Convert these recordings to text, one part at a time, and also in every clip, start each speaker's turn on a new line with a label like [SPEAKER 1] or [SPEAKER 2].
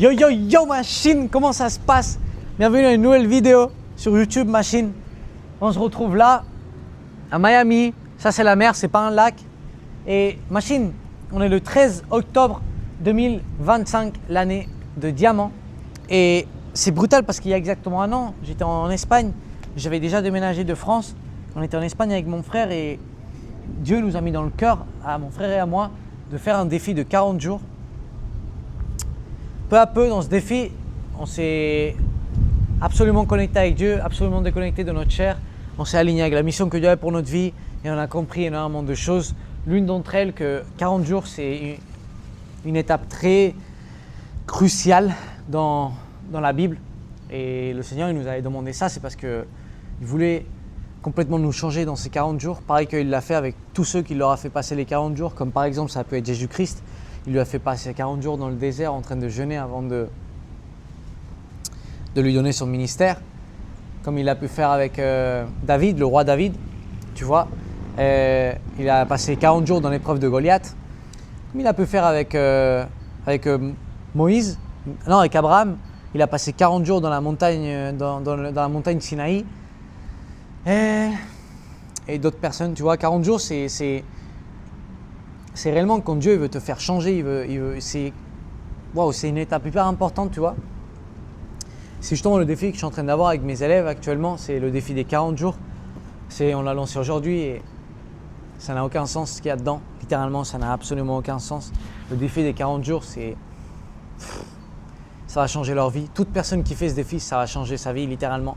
[SPEAKER 1] Yo yo yo machine, comment ça se passe? Bienvenue à une nouvelle vidéo sur YouTube machine. On se retrouve là, à Miami. Ça c'est la mer, c'est pas un lac. Et machine, on est le 13 octobre 2025, l'année de diamant. Et c'est brutal parce qu'il y a exactement un an, j'étais en Espagne. J'avais déjà déménagé de France. On était en Espagne avec mon frère et Dieu nous a mis dans le cœur, à mon frère et à moi, de faire un défi de 40 jours. Peu à peu, dans ce défi, on s'est absolument connecté avec Dieu, absolument déconnecté de notre chair. On s'est aligné avec la mission que Dieu avait pour notre vie et on a compris énormément de choses. L'une d'entre elles, que 40 jours, c'est une étape très cruciale dans la Bible. Et le Seigneur, il nous avait demandé ça, c'est parce qu'il voulait complètement nous changer dans ces 40 jours. Pareil qu'il l'a fait avec tous ceux qui leur a fait passer les 40 jours, comme par exemple, ça peut être Jésus-Christ. Il lui a fait passer 40 jours dans le désert en train de jeûner avant de lui donner son ministère. Comme il a pu faire avec David, le roi David, tu vois. Il a passé 40 jours dans l'épreuve de Goliath. Comme il a pu faire avec Moïse, non, avec Abraham. Il a passé 40 jours dans la montagne, dans la montagne Sinaï. Et d'autres personnes, tu vois, 40 jours, c'est réellement quand Dieu veut te faire changer, c'est une étape hyper importante, tu vois. C'est justement le défi que je suis en train d'avoir avec mes élèves actuellement, c'est le défi des 40 jours. On l'a lancé aujourd'hui et ça n'a aucun sens ce qu'il y a dedans. Littéralement, ça n'a absolument aucun sens. Le défi des 40 jours, ça va changer leur vie. Toute personne qui fait ce défi, ça va changer sa vie, littéralement.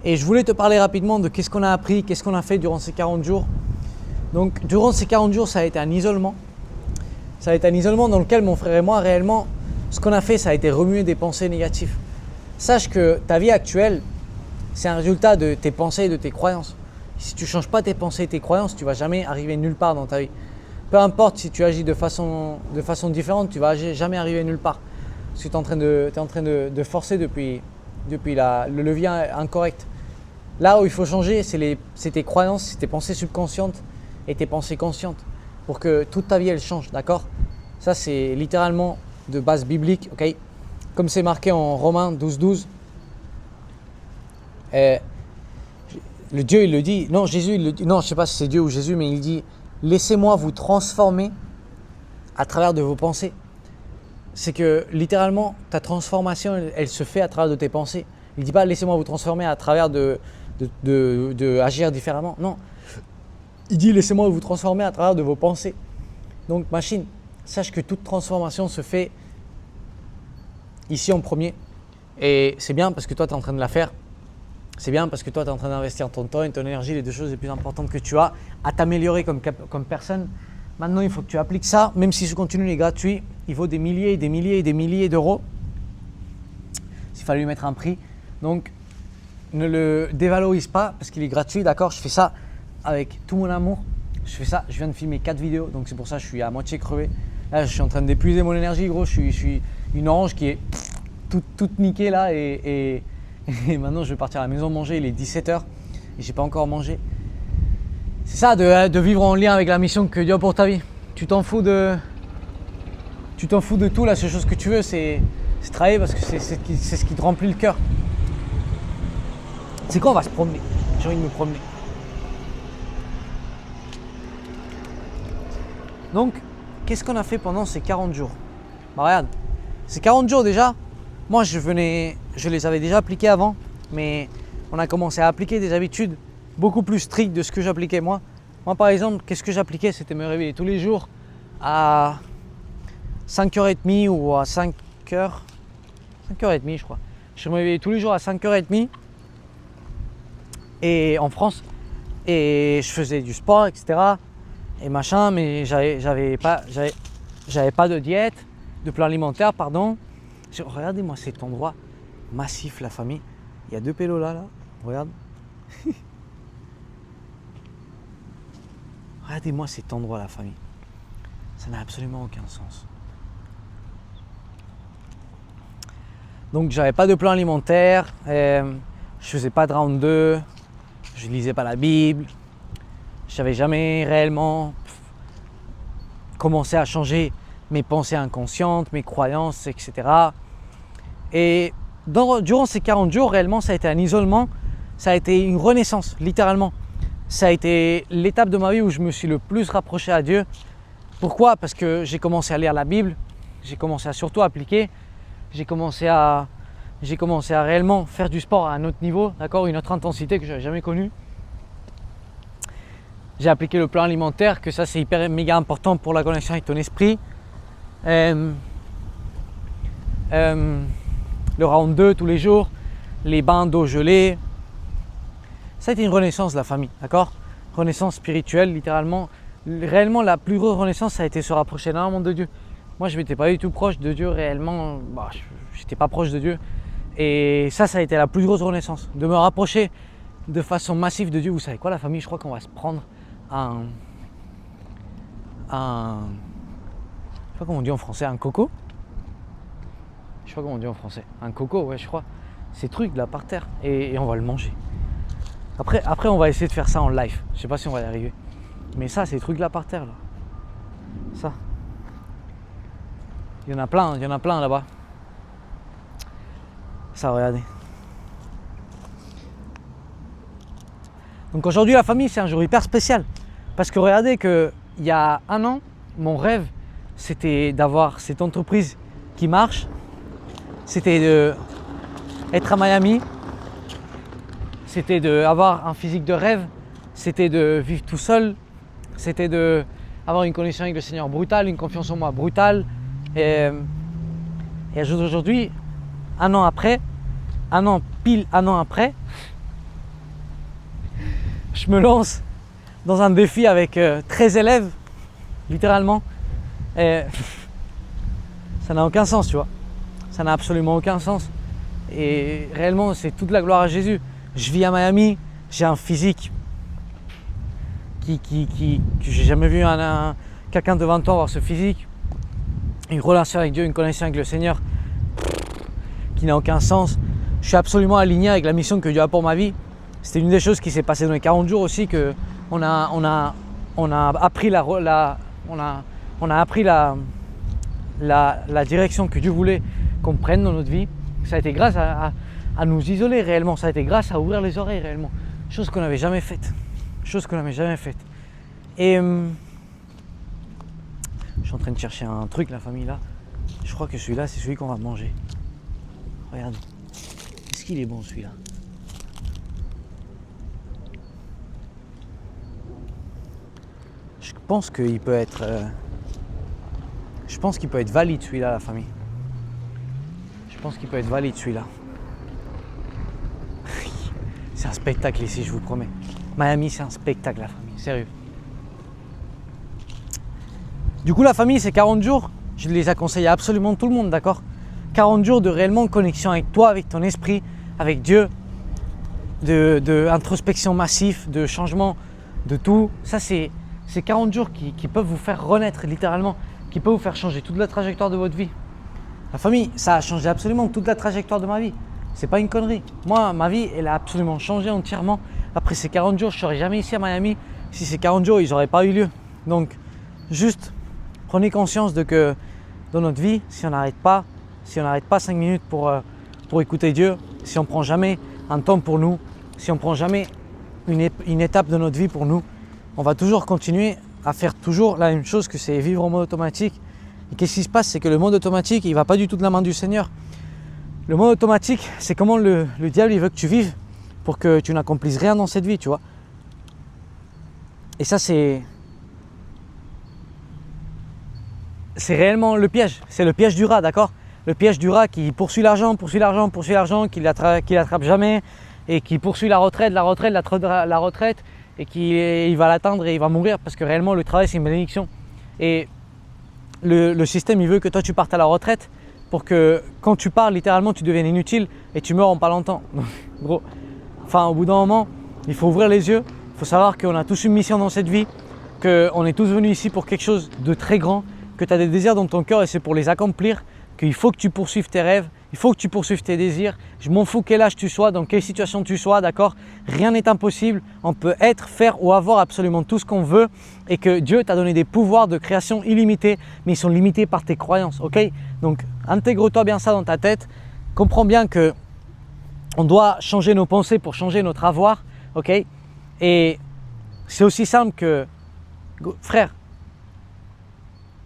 [SPEAKER 1] Et je voulais te parler rapidement de qu'est-ce qu'on a appris, qu'est-ce qu'on a fait durant ces 40 jours. Donc, durant ces 40 jours, ça a été un isolement. Ça a été un isolement dans lequel mon frère et moi, réellement, ce qu'on a fait, ça a été remuer des pensées négatives. Sache que ta vie actuelle, c'est un résultat de tes pensées et de tes croyances. Si tu ne changes pas tes pensées et tes croyances, tu ne vas jamais arriver nulle part dans ta vie. Peu importe si tu agis de façon différente, tu ne vas jamais arriver nulle part. Parce que tu es en train de forcer depuis le levier incorrect. Là où il faut changer, c'est tes croyances, c'est tes pensées subconscientes et tes pensées conscientes pour que toute ta vie elle change, d'accord? Ça c'est littéralement de base biblique, ok? Comme c'est marqué en Romains 12:12. Le Dieu il le dit, non Jésus il le dit, non je ne sais pas si c'est Dieu ou Jésus, mais il dit laissez-moi vous transformer à travers de vos pensées. C'est que littéralement ta transformation elle se fait à travers de tes pensées. Il ne dit pas laissez-moi vous transformer à travers de agir différemment. Non, il dit laissez-moi vous transformer à travers de vos pensées. Donc machine, sache que toute transformation se fait ici en premier. Et c'est bien parce que toi tu es en train de la faire. C'est bien parce que toi tu es en train d'investir ton temps et ton énergie, les deux choses les plus importantes que tu as, à t'améliorer comme personne. Maintenant il faut que tu appliques ça, même si ce contenu est gratuit, il vaut des milliers et des milliers et des milliers d'euros. S'il fallait lui mettre un prix. Donc ne le dévalorise pas parce qu'il est gratuit, d'accord? Je fais ça avec tout mon amour. Je viens de filmer 4 vidéos, donc c'est pour ça que je suis à moitié crevé. Là, je suis en train d'épuiser mon énergie, gros. Je suis une orange qui est toute niquée là et maintenant je vais partir à la maison manger. Il est 17h et j'ai pas encore mangé. C'est ça de vivre en lien avec la mission que Dieu a pour ta vie. Tu t'en fous de tout. La seule chose que tu veux, c'est travailler parce que c'est ce qui te remplit le cœur. C'est quoi, on va se promener. J'ai envie de me promener. Donc, qu'est-ce qu'on a fait pendant ces 40 jours? Bah regarde, ces 40 jours déjà, moi je les avais déjà appliqués avant, mais on a commencé à appliquer des habitudes beaucoup plus strictes de ce que j'appliquais moi. Moi par exemple, qu'est-ce que j'appliquais? C'était me réveiller tous les jours à 5h30 ou à 5h30 je crois. Je me réveillais tous les jours à 5h30 et en France et je faisais du sport, etc. et machin, mais j'avais pas de diète, de plan alimentaire, pardon. Regardez-moi cet endroit massif, la famille. Il y a 2 pélos là, regarde. Regardez-moi cet endroit, la famille. Ça n'a absolument aucun sens. Donc j'avais pas de plan alimentaire, je faisais pas de round 2, je lisais pas la Bible, je n'avais jamais réellement commencé à changer mes pensées inconscientes, mes croyances, etc. Et durant ces 40 jours, réellement, ça a été un isolement, ça a été une renaissance, littéralement. Ça a été l'étape de ma vie où je me suis le plus rapproché à Dieu. Pourquoi? Parce que j'ai commencé à lire la Bible, j'ai commencé à surtout appliquer, j'ai commencé à réellement faire du sport à un autre niveau, d'accord, une autre intensité que je n'avais jamais connue. J'ai appliqué le plan alimentaire, que ça c'est hyper méga important pour la connexion avec ton esprit. Le round 2 tous les jours, les bains d'eau gelée. Ça a été une renaissance de la famille, d'accord? Renaissance spirituelle, littéralement. Réellement, la plus grosse renaissance, ça a été se rapprocher énormément de Dieu. Moi, je m'étais pas du tout proche de Dieu réellement. Je n'étais pas proche de Dieu. Et ça a été la plus grosse renaissance. De me rapprocher de façon massive de Dieu. Vous savez quoi, la famille? Je crois qu'on va se prendre je sais pas comment on dit en français, un coco? Je sais pas comment on dit en français. Un coco, ouais, je crois. Ces trucs là par terre. Et on va le manger. Après, on va essayer de faire ça en live. Je sais pas si on va y arriver. Mais ça, ces trucs là par terre là. Ça. Il y en a plein là-bas. Ça, regardez. Donc aujourd'hui, la famille, c'est un jour hyper spécial. Parce que regardez qu'il y a un an, mon rêve, c'était d'avoir cette entreprise qui marche. C'était d'être à Miami. C'était d'avoir un physique de rêve. C'était de vivre tout seul. C'était d'avoir une connexion avec le Seigneur brutale, une confiance en moi brutale. Et aujourd'hui, pile un an après, je me lance dans un défi avec 13 élèves, littéralement. Et ça n'a aucun sens, tu vois. Ça n'a absolument aucun sens. Et réellement, c'est toute la gloire à Jésus. Je vis à Miami, j'ai un physique que j'ai jamais vu quelqu'un de 20 ans avoir ce physique. Une relation avec Dieu, une connexion avec le Seigneur qui n'a aucun sens. Je suis absolument aligné avec la mission que Dieu a pour ma vie. C'était une des choses qui s'est passée dans les 40 jours aussi, que on a appris la direction que Dieu voulait qu'on prenne dans notre vie. Ça a été grâce à nous isoler réellement, ça a été grâce à ouvrir les oreilles réellement. Chose qu'on n'avait jamais faite. Et je suis en train de chercher un truc, la famille là. Je crois que celui-là, c'est celui qu'on va manger. Regarde. Est-ce qu'il est bon celui-là? Je pense qu'il peut être valide celui-là, la famille. Je pense qu'il peut être valide celui-là. C'est un spectacle ici, je vous promets. Miami, c'est un spectacle, la famille, sérieux. Du coup, la famille, c'est 40 jours. Je les conseille à absolument tout le monde, d'accord? 40 jours de réellement connexion avec toi, avec ton esprit, avec Dieu, de introspection massive, de changement de tout. Ça, c'est 40 jours qui peuvent vous faire renaître littéralement, qui peuvent vous faire changer toute la trajectoire de votre vie. La famille, ça a changé absolument toute la trajectoire de ma vie. C'est pas une connerie. Moi, ma vie, elle a absolument changé entièrement. Après ces 40 jours, je ne serais jamais ici à Miami si ces 40 jours, ils n'auraient pas eu lieu. Donc, juste prenez conscience de que dans notre vie, si on n'arrête pas 5 minutes pour écouter Dieu, si on ne prend jamais un temps pour nous, si on ne prend jamais une étape de notre vie pour nous, on va toujours continuer à faire toujours la même chose, que c'est vivre en mode automatique. Et qu'est-ce qui se passe? C'est que le mode automatique, il ne va pas du tout de la main du Seigneur. Le mode automatique, c'est comment le diable il veut que tu vives pour que tu n'accomplisses rien dans cette vie, tu vois. Et ça, c'est réellement le piège. C'est le piège du rat, d'accord? Le piège du rat qui poursuit l'argent, qui l'attrape jamais, et qui poursuit la retraite, et il va l'atteindre et il va mourir, parce que réellement le travail c'est une bénédiction. Et le système il veut que toi tu partes à la retraite pour que quand tu pars littéralement tu deviennes inutile et tu meurs en pas longtemps. Gros, au bout d'un moment il faut ouvrir les yeux, il faut savoir qu'on a tous une mission dans cette vie, qu'on est tous venus ici pour quelque chose de très grand, que tu as des désirs dans ton cœur et c'est pour les accomplir, qu'il faut que tu poursuives tes rêves, il faut que tu poursuives tes désirs. Je m'en fous quel âge tu sois, dans quelle situation tu sois, d'accord? Rien n'est impossible. On peut être, faire ou avoir absolument tout ce qu'on veut, et que Dieu t'a donné des pouvoirs de création illimités, mais ils sont limités par tes croyances, ok? Donc intègre-toi bien ça dans ta tête. comprends bien que on doit changer nos pensées pour changer notre avoir, ok? Et c'est aussi simple que, frère,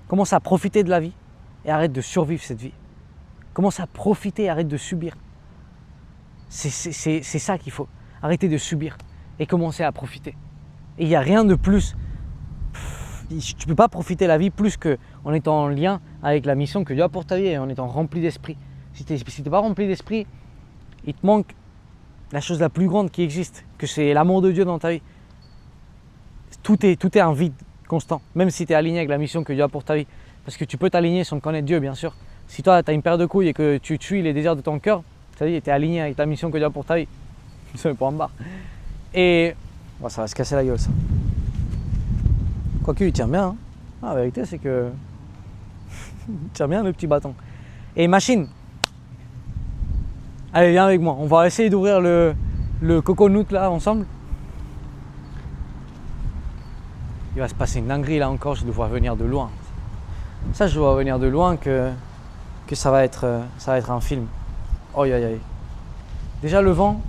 [SPEAKER 1] commence à profiter de la vie et arrête de survivre cette vie. Commence à profiter et arrête de subir. C'est ça qu'il faut. Arrêter de subir et commencer à profiter. Et il n'y a rien de plus. Tu ne peux pas profiter de la vie plus qu'en étant en lien avec la mission que Dieu a pour ta vie et en étant rempli d'esprit. Si tu n'es pas rempli d'esprit, il te manque la chose la plus grande qui existe, que c'est l'amour de Dieu dans ta vie. Tout est un vide constant, même si tu es aligné avec la mission que Dieu a pour ta vie. Parce que tu peux t'aligner sans connaître Dieu, bien sûr. Si toi, tu as une paire de couilles et que tu suis les désirs de ton cœur, ça dit, tu es aligné avec ta mission que Dieu a pour ta vie. Ça me prend en barre. Et ça va se casser la gueule, ça. Quoique, il tient bien. Hein. La vérité, c'est que il tient bien le petit bâton. Et machine. Allez, viens avec moi. On va essayer d'ouvrir le coconut là ensemble. Il va se passer une dinguerie là encore. Je dois venir de loin. Ça, je dois venir de loin que ça va être un film. Oh, aïe, aïe. Déjà le vent,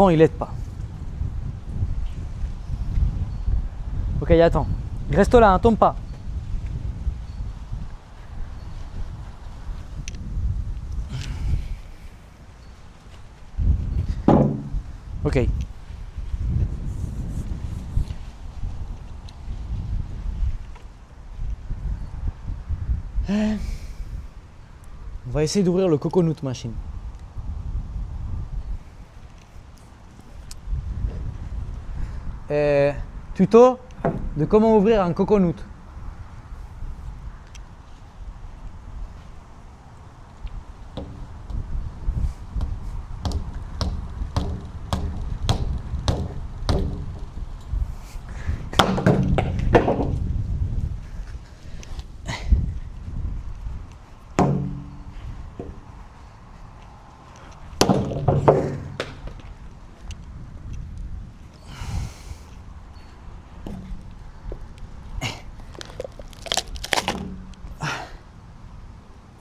[SPEAKER 1] il aide pas. Ok, attends. Reste là, hein, tombe pas. Ok. On va essayer d'ouvrir le coconut machine. Tuto de comment ouvrir un coconut.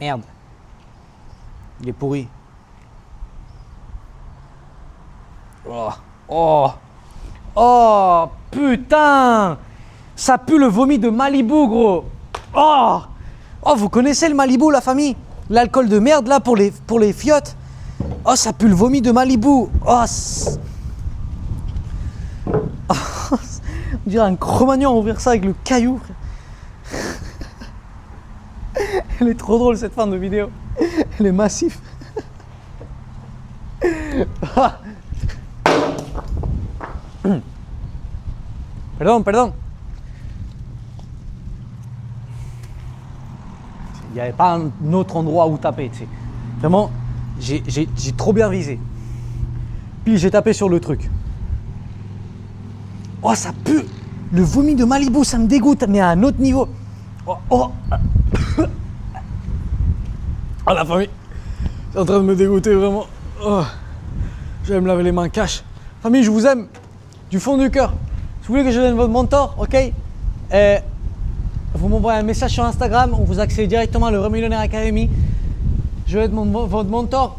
[SPEAKER 1] Merde. Il est pourri. Oh, putain! Ça pue le vomi de Malibu, gros. Oh, vous connaissez le Malibu, la famille? L'alcool de merde, là, pour les fiottes. Oh, ça pue le vomi de Malibu. On dirait un Cro-Magnon ouvrir ça avec le caillou. Elle est trop drôle cette fin de vidéo. Elle est massive. Pardon. Il n'y avait pas un autre endroit où taper, tu sais. Vraiment, j'ai trop bien visé. Puis j'ai tapé sur le truc. Oh, ça pue. Le vomi de Malibu, ça me dégoûte, mais à un autre niveau. Oh, la famille. C'est en train de me dégoûter, vraiment. Oh. Je vais me laver les mains cash. Famille, je vous aime. Du fond du cœur. Si vous voulez que je devienne votre mentor, ok, vous m'envoyez un message sur Instagram, on vous accède directement à le Vrai Millionnaire Academy. Je vais être votre mentor.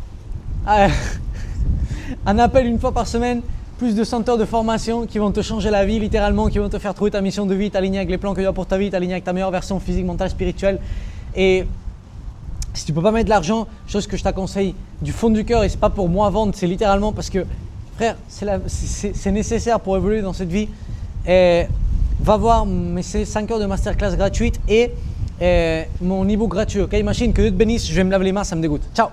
[SPEAKER 1] Un appel une fois par semaine, plus de 100 heures de formation qui vont te changer la vie littéralement, qui vont te faire trouver ta mission de vie, t'aligner avec les plans que tu as pour ta vie, t'aligner avec ta meilleure version physique, mentale, spirituelle. Et si tu peux pas mettre de l'argent, chose que je t'aconseille du fond du cœur, et c'est pas pour moi vendre, c'est littéralement parce que frère, c'est nécessaire pour évoluer dans cette vie. Et va voir mes 5 heures de masterclass gratuite et mon e-book gratuit. Ok, machine, que Dieu te bénisse, je vais me laver les mains, ça me dégoûte. Ciao.